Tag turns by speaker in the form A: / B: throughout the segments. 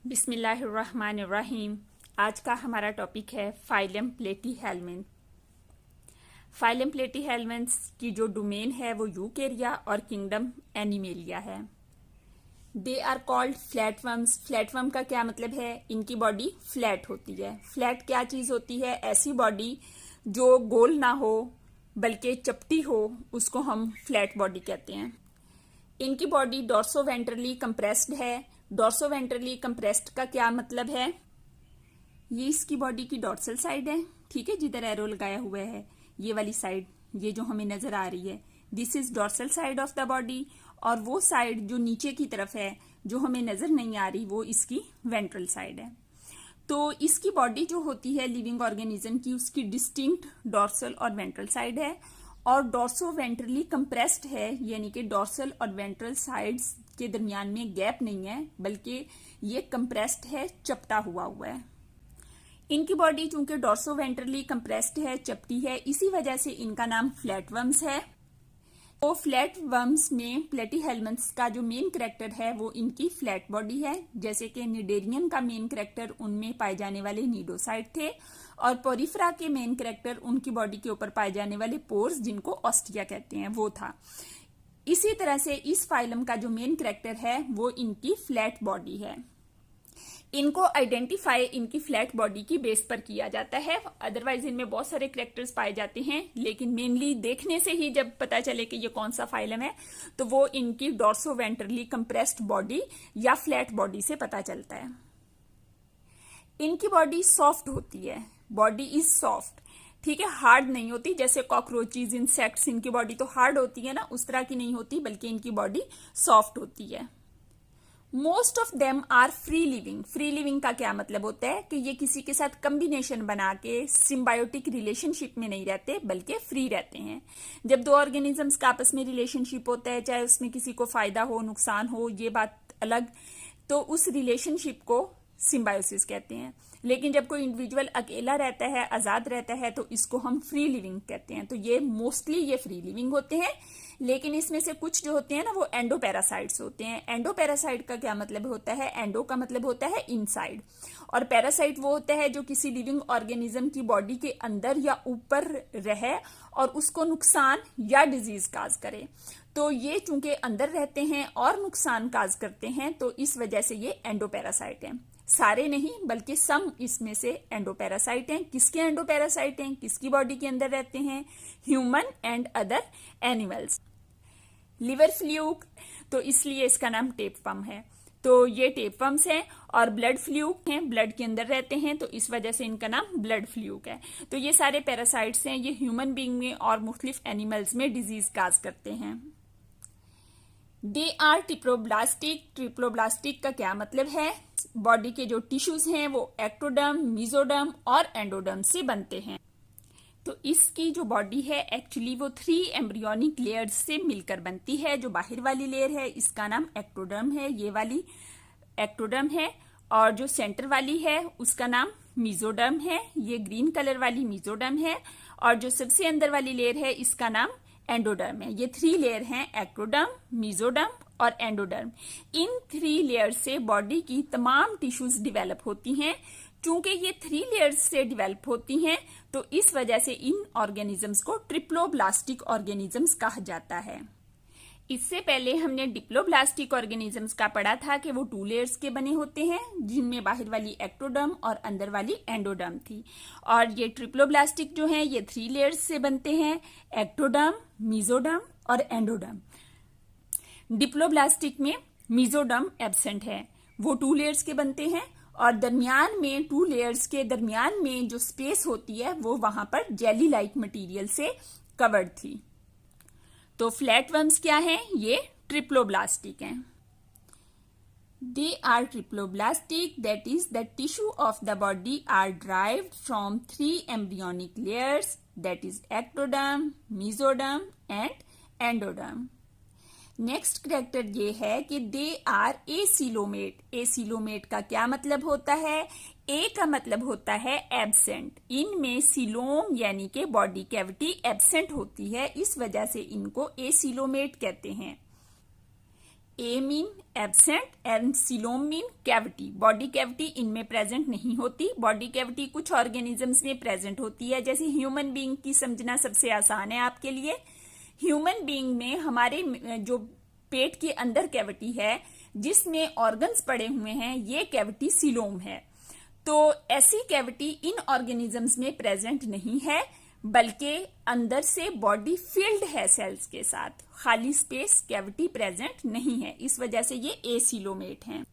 A: बिस्मिल्लाहिर्रहमानिर्रहीम। आज का हमारा टॉपिक है फाइलम प्लेटीहेल्मिन्थ। फाइलम प्लेटीहेल्मिन्थ की जो डोमेन है वो यूकेरिया और किंगडम एनिमेलिया है। They are called flatworms. Flatworm का क्या मतलब है? इनकी बॉडी फ्लैट होती है। फ्लैट क्या चीज होती है? ऐसी बॉडी जो गोल ना हो बल्कि चपटी हो, उसको हम फ्लैट बॉडी कहते हैं। इनकी बॉडी डॉर्सोवेंट्रली कंप्रेस्ड है। डॉर्सोवेंट्रली कंप्रेस्ड का क्या मतलब है? ये इसकी बॉडी की डॉर्सल साइड है, ठीक है, जिधर एरो लगाया हुआ है ये वाली साइड, ये जो हमें नजर आ रही है, this is dorsal side of the body. और वो साइड जो नीचे की तरफ है जो हमें नजर नहीं आ रही, वो इसकी वेंट्रल साइड है। तो इसकी बॉडी जो होती है लिविंग ऑर्गेनिज्म की, उसकी डिस्टिंक्ट डॉर्सल और वेंट्रल साइड है और डॉर्सो वेंट्रली कंप्रेस्ड है, यानी कि डॉर्सल और वेंट्रल साइड्स के दरमियान में गैप नहीं है, बल्कि ये कंप्रेस्ड है, चपटा हुआ है। इनकी बॉडी चूंकि डॉर्सो वेंट्रली कंप्रेस्ड है, चपटी है, इसी वजह से इनका नाम फ्लैटवर्म्स है। तो फ्लैट वर्म्स में प्लेटीहेल्मिन्थ्स का जो मेन कैरेक्टर है वो इनकी फ्लैट बॉडी है। जैसे कि निडेरियन का मेन कैरेक्टर उनमें पाए जाने वाले नीडोसाइट थे और पोरिफेरा के मेन कैरेक्टर उनकी बॉडी के ऊपर पाए जाने वाले पोर्स, जिनको ऑस्टिया कहते हैं, वो था। इसी तरह से इस फाइलम का जो मेन कैरेक्टर है वो इनकी फ्लैट बॉडी है। इनको आइडेंटिफाई इनकी फ्लैट बॉडी की बेस पर किया जाता है। अदरवाइज इनमें बहुत सारे कैरेक्टर्स पाए जाते हैं, लेकिन मेनली देखने से ही जब पता चले कि ये कौन सा फाइलम है तो वो इनकी डॉर्सो वेंट्रली कंप्रेस्ड बॉडी या फ्लैट बॉडी से पता चलता है। इनकी बॉडी सॉफ्ट होती है, बॉडी इज सॉफ्ट, ठीक है, हार्ड नहीं होती। जैसे कॉकरोचेस, इंसेक्ट्स, इनकी बॉडी तो हार्ड होती है ना, उस तरह की नहीं होती, बल्कि इनकी बॉडी सॉफ्ट होती है। Most of them are free living. Free living का क्या मतलब होता है कि ये किसी के साथ कम्बिनेशन बना के सिम्बायोटिक रिलेशनशिप में नहीं रहते, बल्कि फ्री रहते हैं। जब दो ऑर्गेनिजम्स का आपस में रिलेशनशिप होता है, चाहे उसमें किसी को फायदा हो नुकसान हो, ये बात अलग, तो उस रिलेशनशिप को सिम्बायोसिस कहते हैं। लेकिन जब कोई इंडिविजुअल अकेला रहता है, आजाद रहता है, तो इसको हम फ्री लिविंग कहते हैं। तो ये मोस्टली ये फ्री लिविंग होते हैं, लेकिन इसमें से कुछ जो होते हैं ना वो एंडोपैरासाइट्स होते हैं। एंडोपैरासाइट का क्या मतलब होता है? एंडो का मतलब होता है इनसाइड, और पैरासाइट वो होता है जो किसी लिविंग ऑर्गेनिज्म की बॉडी के अंदर या ऊपर रहे और उसको नुकसान या डिजीज काज करे। तो ये चूंकि अंदर रहते हैं और नुकसान काज करते हैं, तो इस वजह से ये एंडोपैरासाइट हैं। सारे नहीं, बल्कि सम इसमें से एंडोपैरासाइट हैं। किसके एंडोपैरासाइट हैं? किसकी बॉडी के अंदर रहते हैं? Human and other animals. Liver fluke, तो इसलिए इसका नाम टेपवर्म है। तो ये टेपवर्म्स हैं। और ब्लड फ्लूक हैं, ब्लड के अंदर रहते हैं, तो इस वजह से इनका नाम ब्लड फ्लूक है। तो ये सारे पैरासाइट्स हैं, ये ह्यूमन बींग में और मुख्तलिफ एनिमल्स में डिजीज काज करते हैं। They are triploblastic. ट्रिप्लोब्लास्टिक का क्या मतलब है? बॉडी के जो टिश्यूज हैं वो एक्टोडर्म, मेसोडर्म और एंडोडर्म से बनते हैं। तो इसकी जो बॉडी है एक्चुअली वो 3 एम्ब्रियोनिक लेयर्स से मिलकर बनती है। जो बाहर वाली लेयर है इसका नाम एक्टोडर्म है, ये वाली एक्टोडर्म है, और जो सेंटर वाली है उसका नाम मेसोडर्म है, ये ग्रीन कलर वाली मेसोडर्म है, और जो सबसे अंदर वाली लेयर है इसका नाम एंडोडर्म है। ये 3 लेयर हैं, एक्टोडर्म, मेसोडर्म और एंडोडर्म। इन 3 लेयर से बॉडी की तमाम टिश्यूज डेवलप होती हैं। चूंकि ये 3 लेयर्स से डेवलप होती हैं, तो इस वजह से इन ऑर्गेनिजम्स को ट्रिप्लोब्लास्टिक ऑर्गेनिजम्स कहा जाता है। इससे पहले हमने डिप्लोब्लास्टिक ऑर्गेनिजम्स का पढ़ा था कि वो 2 लेयर्स के बने होते हैं, जिनमें बाहर वाली एक्टोडर्म और अंदर वाली एंडोडर्म थी। और ये ट्रिप्लोब्लास्टिक जो हैं ये 3 लेयर्स से बनते हैं, एक्टोडर्म, मेसोडर्म और एंडोडर्म। डिप्लोब्लास्टिक में मेसोडर्म एब्सेंट है, वो 2 लेयर्स के बनते हैं, और दरमियान में 2 लेयर्स के दरमियान में जो स्पेस होती है वो वहां पर जेली लाइक मटेरियल से कवर्ड थी। तो फ्लैटवर्म्स क्या हैं? ये ट्रिप्लोब्लास्टिक हैं। They are triploblastic, that is the tissue of the body are derived from 3 embryonic layers, that is ectoderm, mesoderm and endoderm. Next character ये है कि दे आर एसिलोमेट। एसिलोमेट का क्या मतलब होता है? ए का मतलब होता है एब्सेंट। इनमें सिलोम यानी कि बॉडी कैविटी एब्सेंट होती है, इस वजह से इनको एसिलोमेट कहते हैं। A mean absent and coelom mean cavity. Body cavity इनमें प्रेजेंट नहीं होती। बॉडी कैविटी कुछ ऑर्गेनिजम्स में प्रेजेंट होती है, जैसे ह्यूमन बीइंग की समझना सबसे आसान है आपके लिए। ह्यूमन बीइंग में हमारे जो पेट के अंदर कैविटी है जिसमें ऑर्गन्स पड़े हुए हैं, ये कैविटी सीलोम है। तो ऐसी कैविटी इन ऑर्गेनिजम्स में प्रेजेंट नहीं है, बल्कि अंदर से बॉडी फिल्ड है सेल्स के साथ, खाली स्पेस कैविटी प्रेजेंट नहीं है। इस वजह से ये एसीलोमेट हैं।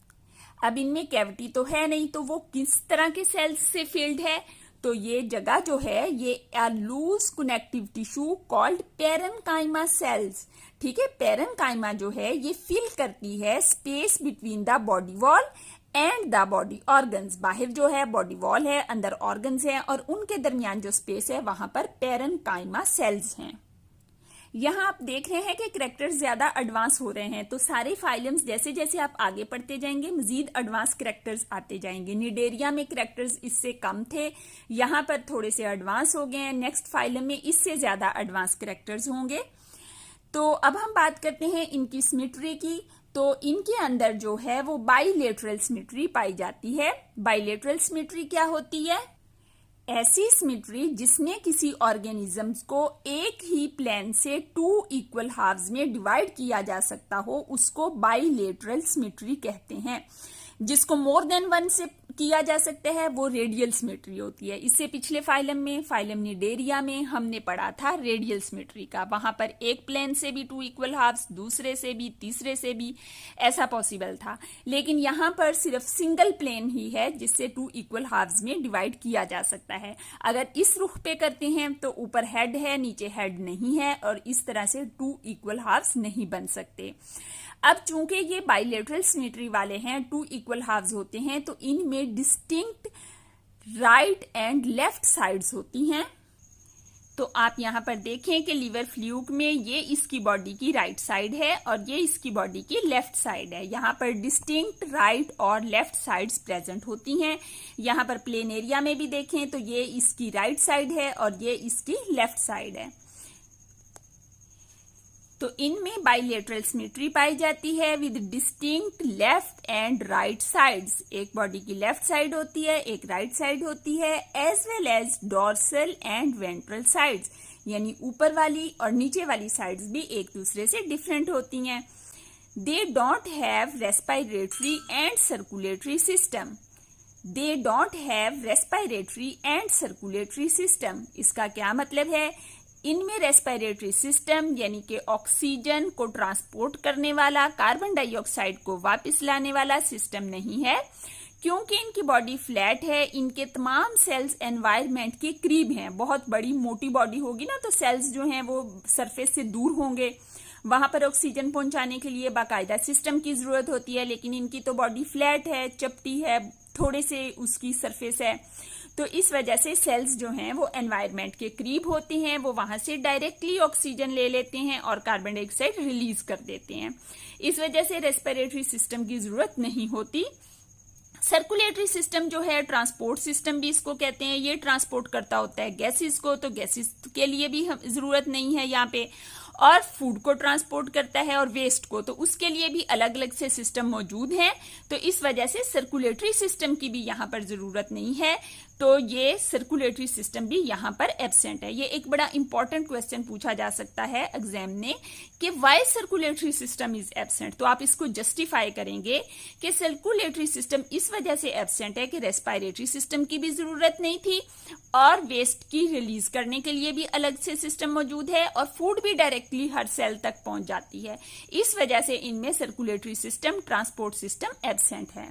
A: अब इनमें कैविटी तो है नहीं, तो वो किस तरह के सेल्स से फिल्ड है? तो ये जगह जो है ये loose connective tissue called parenchyma cells. ठीक है, पेरेन्काइमा जो है ये फिल करती है space between the body wall and the body organs. बाहर जो है बॉडी वॉल है, अंदर ऑर्गन्स हैं, और उनके दरमियान जो स्पेस है वहां पर पेरेन्काइमा सेल्स हैं। यहाँ आप देख रहे हैं कि कैरेक्टर्स ज्यादा एडवांस हो रहे हैं, तो सारे फाइलम्स जैसे जैसे आप आगे पढ़ते जाएंगे मजीद एडवांस कैरेक्टर्स आते जाएंगे। निडेरिया में कैरेक्टर्स इससे कम थे, यहाँ पर थोड़े से एडवांस हो गए हैं। नेक्स्ट फाइलम में इससे ज्यादा एडवांस कैरेक्टर्स होंगे। तो अब हम बात करते हैं इनकी सिमेट्री की। तो इनके अंदर जो है वो बाइलेटरल सिमेट्री पाई जाती है। बाइलेटरल सिमेट्री क्या होती है? ऐसी सिमेट्री जिसमें किसी ऑर्गेनिजम्स को एक ही प्लेन से 2 इक्वल हाफ्स में डिवाइड किया जा सकता हो, उसको बाइलेटरल सिमेट्री कहते हैं। जिसको मोर देन 1 से किया जा सकता है वो रेडियल सिमेट्री होती है। इससे पिछले फाइलम में, फाइलम निडेरिया में हमने पढ़ा था रेडियल सिमेट्री का। वहां पर एक प्लेन से भी 2 इक्वल हाफ्स, दूसरे से भी, तीसरे से भी ऐसा पॉसिबल था। लेकिन यहाँ पर सिर्फ सिंगल प्लेन ही है जिससे 2 इक्वल हाफ्स में डिवाइड किया जा सकता है। अगर इस रुख पे करते हैं तो ऊपर हेड है, नीचे हेड नहीं है, और इस तरह से 2 इक्वल हाफ्स नहीं बन सकते। अब चूंकि ये बाइलेटरल सिमेट्री वाले हैं, 2 इक्वल हाफ्स होते हैं, तो इनमें distinct right and left sides होती हैं। तो आप यहां पर देखें कि लीवर फ्लूक में ये इसकी बॉडी की राइट साइड है और ये इसकी बॉडी की लेफ्ट साइड है। यहां पर डिस्टिंक्ट राइट और लेफ्ट साइड्स प्रेजेंट होती हैं। यहां पर प्लेनेरिया में भी देखें तो ये इसकी राइट साइड है और ये इसकी लेफ्ट साइड है। तो इनमें बाइलेटरल सिमेट्री पाई जाती है with distinct left and right sides. एक बॉडी की लेफ्ट साइड होती है, एक राइट साइड होती है, as well as dorsal and ventral sides, यानी ऊपर वाली और नीचे वाली साइड्स भी एक दूसरे से डिफरेंट होती हैं। They don't have respiratory and circulatory system. They don't have respiratory and circulatory system. इसका क्या मतलब है? इनमें रेस्पिरेटरी सिस्टम यानी कि ऑक्सीजन को ट्रांसपोर्ट करने वाला, कार्बन डाइऑक्साइड को वापस लाने वाला सिस्टम नहीं है। क्योंकि इनकी बॉडी फ्लैट है, इनके तमाम सेल्स एनवायरनमेंट के करीब हैं। बहुत बड़ी मोटी बॉडी होगी ना, तो सेल्स जो हैं वो सरफेस से दूर होंगे, वहां पर ऑक्सीजन पहुंचाने के लिए बाकायदा सिस्टम की जरूरत होती है। लेकिन इनकी तो बॉडी फ्लैट है, चपटी है, थोड़े से उसकी सरफेस है, तो इस वजह से सेल्स जो हैं वो एनवायरनमेंट के करीब होते हैं। वो वहां से डायरेक्टली ऑक्सीजन ले लेते हैं और कार्बन डाइऑक्साइड रिलीज कर देते हैं। इस वजह से रेस्पिरेटरी सिस्टम की जरूरत नहीं होती। सर्कुलेटरी सिस्टम जो है, ट्रांसपोर्ट सिस्टम भी इसको कहते हैं, ये ट्रांसपोर्ट करता होता है गैसेस को, तो गैसेस के लिए भी जरूरत नहीं है यहाँ पे। और फूड को ट्रांसपोर्ट करता है और वेस्ट को, तो उसके लिए भी अलग अलग से सिस्टम मौजूद हैं। तो इस वजह से सर्कुलेटरी सिस्टम की भी यहाँ पर जरूरत नहीं है। तो ये सर्कुलेटरी सिस्टम भी यहाँ पर एब्सेंट है। ये एक बड़ा इंपॉर्टेंट क्वेश्चन पूछा जा सकता है एग्जाम में कि why circulatory system is absent. तो आप इसको जस्टिफाई करेंगे कि सर्कुलेटरी सिस्टम इस वजह से एब्सेंट है कि रेस्पिरेटरी सिस्टम की भी जरूरत नहीं थी और वेस्ट की रिलीज करने के लिए भी अलग से सिस्टम मौजूद है और फूड भी डायरेक्टली हर सेल तक पहुंच जाती है। इस वजह से इनमें circulatory system, transport system absent है।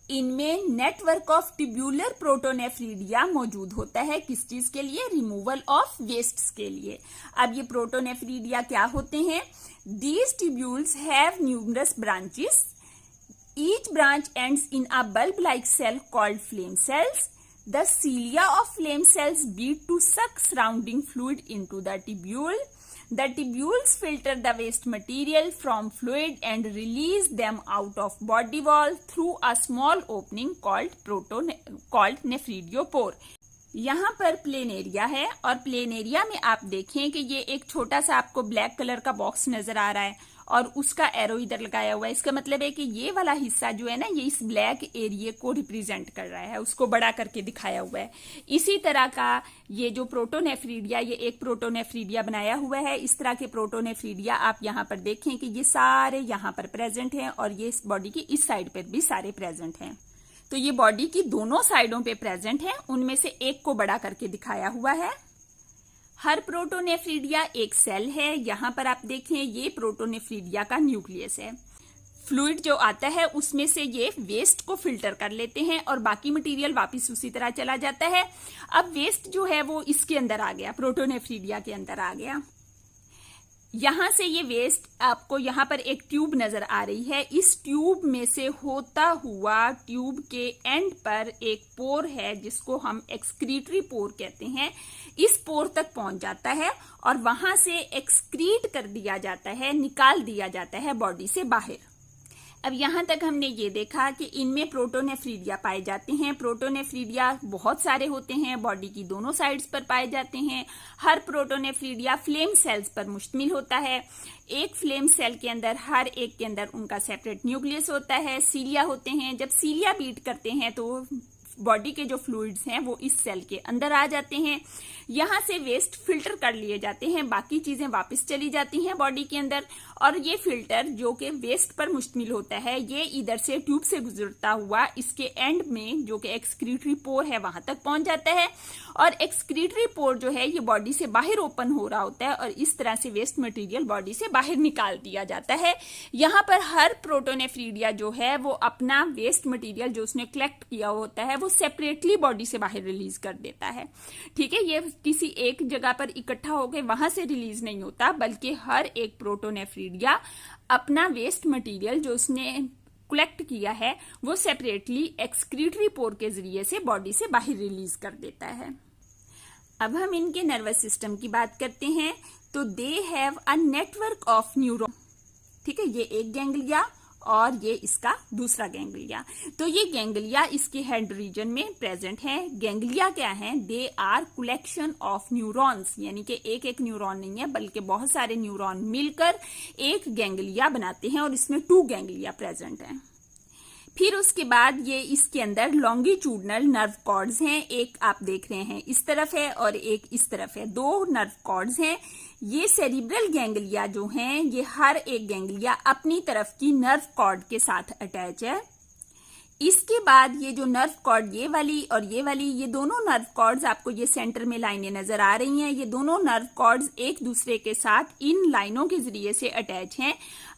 A: इनमें नेटवर्क ऑफ ट्यूब्यूलर प्रोटोनेफ्रिडिया मौजूद होता है। किस चीज के लिए? रिमूवल ऑफ वेस्ट्स के लिए। अब ये प्रोटोनेफ्रिडिया क्या होते हैं? These tubules have numerous branches. Each branch ends in a bulb like cell called flame cells. The cilia of flame cells beat to suck surrounding fluid into the tubule. The tubules filter the waste material from fluid and release them out of body wall through a small opening called nephridiopore. यहाँ पर plain area है और plain area में आप देखें कि ये एक छोटा सा आपको ब्लैक कलर का बॉक्स नजर आ रहा है और उसका एरो इधर लगाया हुआ है। इसका मतलब है कि ये वाला हिस्सा जो है ना, ये इस ब्लैक एरिया को रिप्रेजेंट कर रहा है, उसको बड़ा करके दिखाया हुआ है। इसी तरह का ये जो प्रोटोनेफ्रीडिया, ये एक प्रोटोनेफ्रीडिया बनाया हुआ है। इस तरह के प्रोटोनेफ्रीडिया आप यहाँ पर देखें कि ये सारे यहाँ पर प्रेजेंट हैं और ये इस बॉडी की इस साइड पर भी सारे प्रेजेंट हैं। तो ये बॉडी की दोनों साइडों पे प्रेजेंट है, उनमें से एक को बड़ा करके दिखाया हुआ है। हर प्रोटोनेफ्रीडिया एक सेल है। यहां पर आप देखें ये प्रोटोनेफ्रीडिया का न्यूक्लियस है। फ्लूइड जो आता है उसमें से ये वेस्ट को फिल्टर कर लेते हैं और बाकी मटेरियल वापस उसी तरह चला जाता है। अब वेस्ट जो है वो इसके अंदर आ गया, प्रोटोनेफ्रीडिया के अंदर आ गया। यहां से ये वेस्ट, आपको यहां पर एक ट्यूब नजर आ रही है, इस ट्यूब में से होता हुआ ट्यूब के एंड पर एक पोर है जिसको हम एक्सक्रीटरी पोर कहते हैं। इस पोर तक पहुंच जाता है और वहां से एक्सक्रीट कर दिया जाता है, निकाल दिया जाता है बॉडी से बाहर। अब यहां तक हमने ये देखा कि इनमें प्रोटोनेफ्रीडिया पाए जाते हैं। प्रोटोनेफ्रीडिया बहुत सारे होते हैं, बॉडी की दोनों साइड्स पर पाए जाते हैं। हर प्रोटोनेफ्रीडिया फ्लेम सेल्स पर मुश्तमिल होता है। एक फ्लेम सेल के अंदर, हर एक के अंदर उनका सेपरेट न्यूक्लियस होता है, सीलिया होते हैं। जब सीलिया बीट करते हैं तो बॉडी के जो फ्लूइड्स हैं वो इस सेल के अंदर आ जाते हैं। यहां से वेस्ट फिल्टर कर लिए जाते हैं, बाकी चीजें वापस चली जाती हैं बॉडी के अंदर। और ये फिल्टर जो कि वेस्ट पर मुश्तमिल होता है, ये इधर से ट्यूब से गुजरता हुआ इसके एंड में जो कि एक्सक्रीटरी पोर है वहां तक पहुंच जाता है। और एक्सक्रीटरी पोर जो है ये बॉडी से बाहर ओपन हो रहा होता है और इस तरह से वेस्ट मटेरियल बॉडी से बाहर निकाल दिया जाता है। यहाँ पर हर प्रोटोनेफ्रीडिया जो है वो अपना वेस्ट मटेरियल जो उसने कलेक्ट किया होता है वो सेपरेटली बॉडी से बाहर रिलीज कर देता है। ठीक है, ये किसी एक जगह पर इकट्ठा होकर वहां से रिलीज नहीं होता, बल्कि हर एक प्रोटोनेफ्रीडिया अपना वेस्ट मटेरियल जो उसने कलेक्ट किया है वो सेपरेटली एक्सक्रीटरी पोर के जरिए से बॉडी से बाहर रिलीज कर देता है। अब हम इनके नर्वस सिस्टम की बात करते हैं। तो they have a network of neuron. ठीक है, ये एक गैंग्लिया और ये इसका दूसरा गैंग्लिया। तो ये गैंग्लिया इसके हेड रीजन में प्रेजेंट है। गैंग्लिया क्या है? They are collection of neurons, यानी कि एक एक न्यूरॉन नहीं है बल्कि बहुत सारे न्यूरॉन मिलकर एक गैंग्लिया बनाते हैं और इसमें 2 गैंग्लिया प्रेजेंट हैं। फिर उसके बाद ये इसके अंदर लॉन्गिट्यूडनल नर्व कॉर्ड्स हैं। एक आप देख रहे हैं इस तरफ है और एक इस तरफ है, 2 नर्व कॉर्ड्स हैं। ये सेरिब्रल गैंग्लिया जो हैं, ये हर एक गैंग्लिया अपनी तरफ की नर्व कॉर्ड के साथ अटैच है। इसके बाद ये जो नर्व कॉर्ड, ये वाली और ये वाली, ये दोनों नर्व कॉर्ड्स, आपको ये सेंटर में लाइनें नजर आ रही हैं, ये दोनों नर्व कॉर्ड्स एक दूसरे के साथ इन लाइनों के जरिए से अटैच हैं।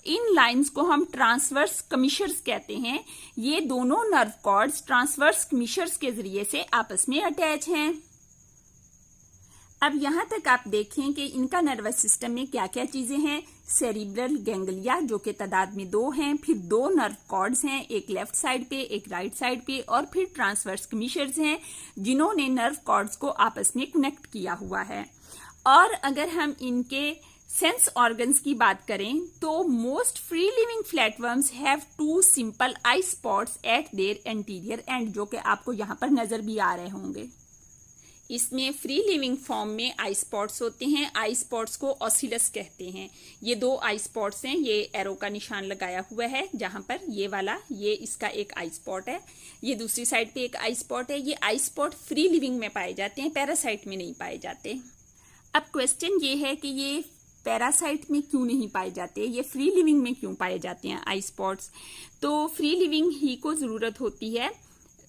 A: इन लाइंस को हम ट्रांसवर्स कमिशर्स कहते हैं। ये दोनों नर्व कॉर्ड्स ट्रांसवर्स कमिशर्स के जरिए से आपस में अटैच हैं। अब यहां तक आप देखें कि इनका नर्वस सिस्टम में क्या क्या चीजें हैं। सेरिब्रल गैंग्लिया जो कि तादाद में 2 हैं, फिर 2 नर्व कॉर्ड्स हैं, एक लेफ्ट साइड पे एक राइट साइड पे, और फिर ट्रांसवर्स कमिशर्स हैं जिन्होंने नर्व कॉर्ड्स को आपस में कनेक्ट किया हुआ है। और अगर हम इनके सेंस ऑर्गन्स की बात करें तो most free living flatworms have 2 simple I spots eight there anterior and, जो कि आपको यहाँ पर नजर भी आ रहे होंगे। इसमें फ्री लिविंग फॉर्म में आई स्पॉट्स होते हैं। आई स्पॉट्स को ऑसिलस कहते हैं। ये 2 आई स्पॉट्स हैं, ये एरो का निशान लगाया हुआ है जहां पर ये वाला, ये इसका एक आई स्पॉट है, ये दूसरी साइड पे एक आई स्पॉट है। ये आई स्पॉट फ्री लिविंग में पाए जाते हैं, पैरासाइट में नहीं पाए जाते। अब क्वेश्चन ये है कि ये पैरासाइट में क्यों नहीं पाए जाते, ये फ्री लिविंग में क्यों पाए जाते हैं आई स्पॉट्स? तो फ्री लिविंग ही को जरूरत होती है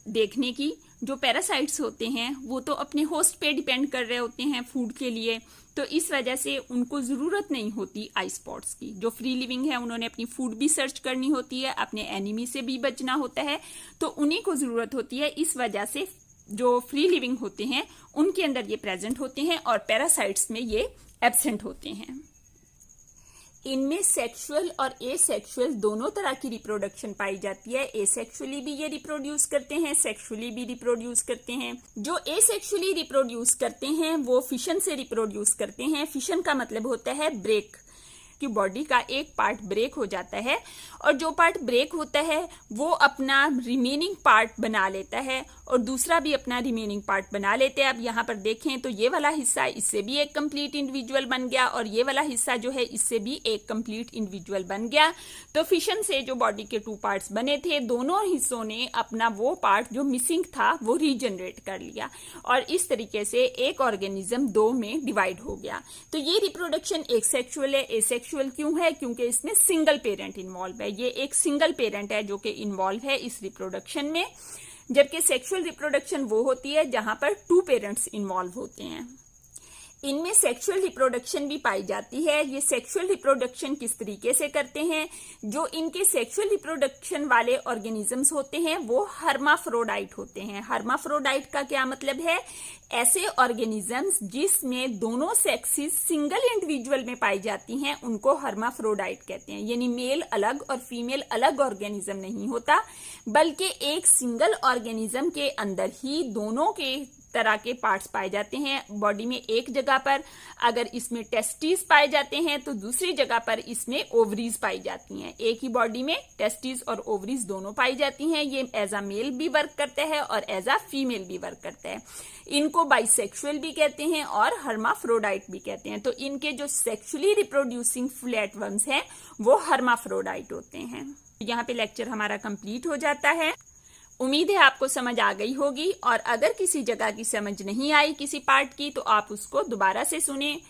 A: देखने की। जो पैरासाइट्स होते हैं वो तो अपने होस्ट पे डिपेंड कर रहे होते हैं फूड के लिए, तो इस वजह से उनको जरूरत नहीं होती आई स्पॉट्स की। जो फ्री लिविंग है उन्होंने अपनी फूड भी सर्च करनी होती है, अपने एनिमी से भी बचना होता है, तो उन्हीं को जरूरत होती है। इस वजह से जो फ्री लिविंग होते हैं उनके अंदर ये प्रेजेंट होते हैं और पैरासाइट्स में ये एब्सेंट होते हैं। इनमें सेक्सुअल और एसेक्सुअल दोनों तरह की रिप्रोडक्शन पाई जाती है। एसेक्सुअली भी ये रिप्रोड्यूस करते हैं, सेक्सुअली भी रिप्रोड्यूस करते हैं। जो एसेक्सुअली रिप्रोड्यूस करते हैं वो फिशन से रिप्रोड्यूस करते हैं। फिशन का मतलब होता है ब्रेक। कि बॉडी का एक पार्ट ब्रेक हो जाता है और जो पार्ट ब्रेक होता है वो अपना रिमेनिंग पार्ट बना लेता है और दूसरा भी अपना रिमेनिंग पार्ट बना लेते हैं। अब यहाँ पर देखें तो ये वाला हिस्सा इससे भी एक कंप्लीट इंडिविजुअल बन गया और ये वाला हिस्सा जो है इससे भी एक कंप्लीट इंडिविजुअल बन गया। तो फिशन से जो बॉडी के 2 पार्ट्स बने थे, दोनों हिस्सों ने अपना वो पार्ट जो मिसिंग था वो रीजनरेट कर लिया और इस तरीके से एक ऑर्गेनिज्म 2 में डिवाइड हो गया। तो ये रिप्रोडक्शन एक सेक्सुअल है। एसेक्सुअल क्यों है? क्योंकि इसमें सिंगल पेरेंट इन्वॉल्व है। ये एक सिंगल पेरेंट है जो कि इन्वॉल्व है इस रिप्रोडक्शन में, जबकि सेक्सुअल रिप्रोडक्शन वो होती है जहां पर 2 पेरेंट्स इन्वॉल्व होते हैं। इनमें सेक्सुअल रिप्रोडक्शन भी पाई जाती है। ये सेक्सुअल रिप्रोडक्शन किस तरीके से करते हैं? जो इनके सेक्सुअल रिप्रोडक्शन वाले ऑर्गेनिजम्स होते हैं वो हर्माफ्रोडाइट होते हैं। हर्माफ्रोडाइट का क्या मतलब है? ऐसे ऑर्गेनिजम्स जिसमें दोनों सेक्सेस सिंगल इंडिविजुअल में पाई जाती हैं उनको हर्माफ्रोडाइट कहते हैं। यानी मेल अलग और फीमेल अलग ऑर्गेनिज्म नहीं होता, बल्कि एक सिंगल ऑर्गेनिज्म के अंदर ही दोनों के तरह के पार्ट्स पाए जाते हैं। बॉडी में एक जगह पर अगर इसमें टेस्टिस पाए जाते हैं तो दूसरी जगह पर इसमें ओवरीज पाई जाती हैं। एक ही बॉडी में टेस्टिस और ओवरीज दोनों पाई जाती हैं। ये एज अ मेल भी वर्क करता है और एज अ फीमेल भी वर्क करता है। इनको बाइसेक्सुअल भी कहते हैं और हर्माफ्रोडाइट भी कहते हैं। तो इनके जो सेक्सुअली रिप्रोड्यूसिंग फ्लैटवर्म्स हैं वो हर्माफ्रोडाइट होते हैं। यहाँ पे लेक्चर हमारा कंप्लीट हो जाता है। उम्मीद है आपको समझ आ गई होगी और अगर किसी जगह की समझ नहीं आई किसी पार्ट की तो आप उसको दोबारा से सुने